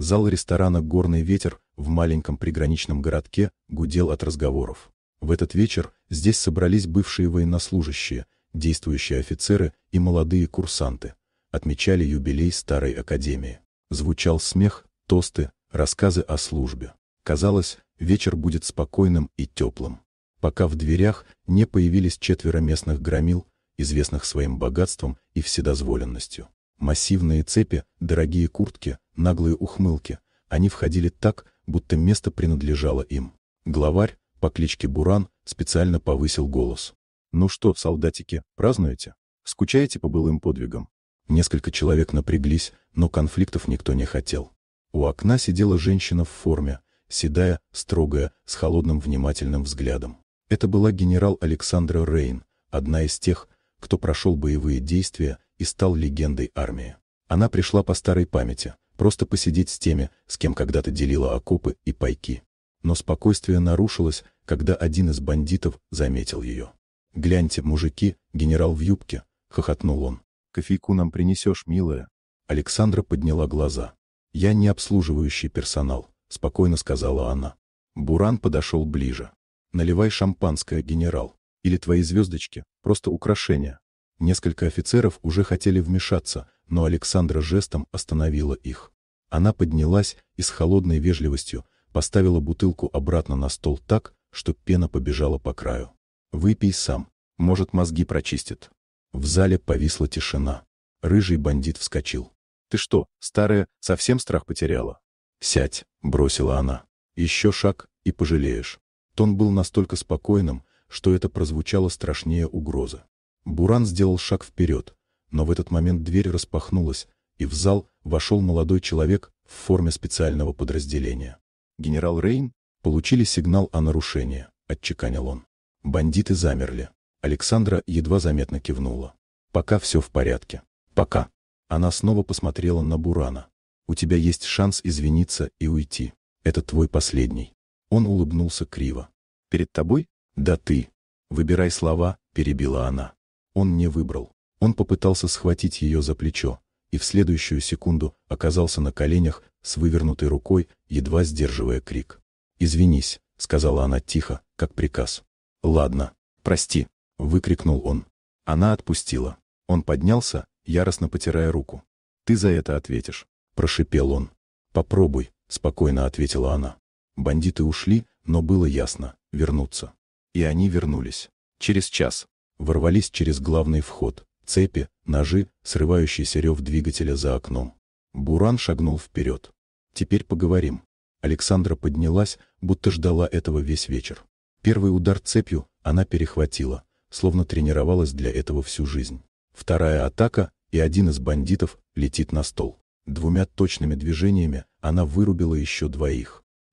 Зал ресторана «Горный ветер» в маленьком приграничном городке гудел от разговоров. В этот вечер здесь собрались бывшие военнослужащие, действующие офицеры и молодые курсанты. Отмечали юбилей старой академии. Звучал смех, тосты, рассказы о службе. Казалось, вечер будет спокойным и теплым. Пока в дверях не появились 4 местных громил, известных своим богатством и вседозволенностью. Массивные цепи, дорогие куртки, наглые ухмылки. Они входили так, будто место принадлежало им. Главарь по кличке Буран специально повысил голос. «Ну что, солдатики, празднуете? Скучаете по былым подвигам?» Несколько человек напряглись, но конфликтов никто не хотел. У окна сидела женщина в форме, седая, строгая, с холодным внимательным взглядом. Это была генерал Александра Рейн, одна из тех, кто прошел боевые действия и стал легендой армии. Она пришла по старой памяти, просто посидеть с теми, с кем когда-то делила окопы и пайки. Но спокойствие нарушилось, когда один из бандитов заметил ее. «Гляньте, мужики, генерал в юбке!» — хохотнул он. «Кофейку нам принесешь, милая?» Александра подняла глаза. «Я не обслуживающий персонал», — спокойно сказала она. Буран подошел ближе. «Наливай шампанское, генерал. Или твои звездочки — просто украшения». Несколько офицеров уже хотели вмешаться, но Александра жестом остановила их. Она поднялась и с холодной вежливостью поставила бутылку обратно на стол так, что пена побежала по краю. «Выпей сам, может, мозги прочистит». В зале повисла тишина. Рыжий бандит вскочил. «Ты что, старая, совсем страх потеряла?» «Сядь», — бросила она. «Еще шаг, и пожалеешь». Тон был настолько спокойным, что это прозвучало страшнее угрозы. Буран сделал шаг вперед, но в этот момент дверь распахнулась, и в зал вошел молодой человек в форме специального подразделения. «Генерал Рейн, получили сигнал о нарушении», — отчеканил он. Бандиты замерли. Александра едва заметно кивнула. «Пока все в порядке. Пока». Она снова посмотрела на Бурана. «У тебя есть шанс извиниться и уйти. Это твой последний». Он улыбнулся криво. «Перед тобой? Да ты. Выбирай слова», — перебила она. Он не выбрал. Он попытался схватить ее за плечо, и в следующую секунду оказался на коленях с вывернутой рукой, едва сдерживая крик. «Извинись», — сказала она тихо, как приказ. «Ладно, прости», — выкрикнул он. Она отпустила. Он поднялся, яростно потирая руку. «Ты за это ответишь», — прошипел он. «Попробуй», — спокойно ответила она. Бандиты ушли, но было ясно — вернуться. И они вернулись. Через час. Ворвались через главный вход. Цепи, ножи, срывающийся рев двигателя за окном. Буран шагнул вперед. «Теперь поговорим». Александра поднялась, будто ждала этого весь вечер. Первый удар цепью она перехватила, словно тренировалась для этого всю жизнь. Вторая атака, и один из бандитов летит на стол. 2 точными движениями она вырубила еще 2.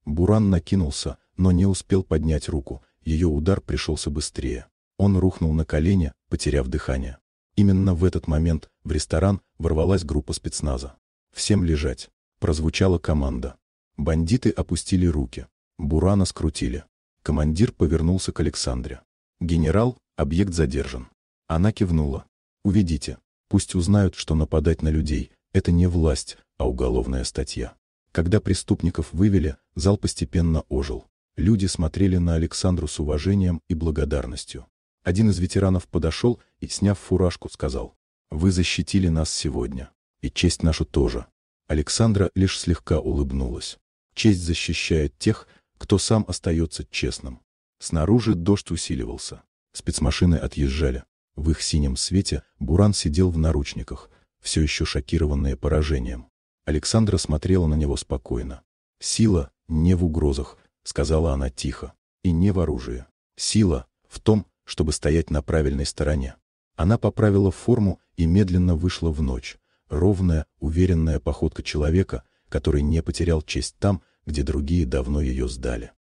Буран накинулся, но не успел поднять руку, ее удар пришелся быстрее. Он рухнул на колени, потеряв дыхание. Именно в этот момент в ресторан ворвалась группа спецназа. «Всем лежать!» — прозвучала команда. Бандиты опустили руки. Бурана скрутили. Командир повернулся к Александре. «Генерал, объект задержан». Она кивнула. «Уведите. Пусть узнают, что нападать на людей — это не власть, а уголовная статья». Когда преступников вывели, зал постепенно ожил. Люди смотрели на Александру с уважением и благодарностью. Один из ветеранов подошел и, сняв фуражку, сказал: «Вы защитили нас сегодня. И честь нашу тоже». Александра лишь слегка улыбнулась. Честь защищает тех, кто сам остается честным. Снаружи дождь усиливался. Спецмашины отъезжали. В их синем свете Буран сидел в наручниках, все еще шокированная поражением. Александра смотрела на него спокойно. «Сила не в угрозах», — сказала она тихо, — «и не в оружии. Сила в том, чтобы стоять на правильной стороне». Она поправила форму и медленно вышла в ночь. Ровная, уверенная походка человека, который не потерял честь там, где другие давно ее сдали.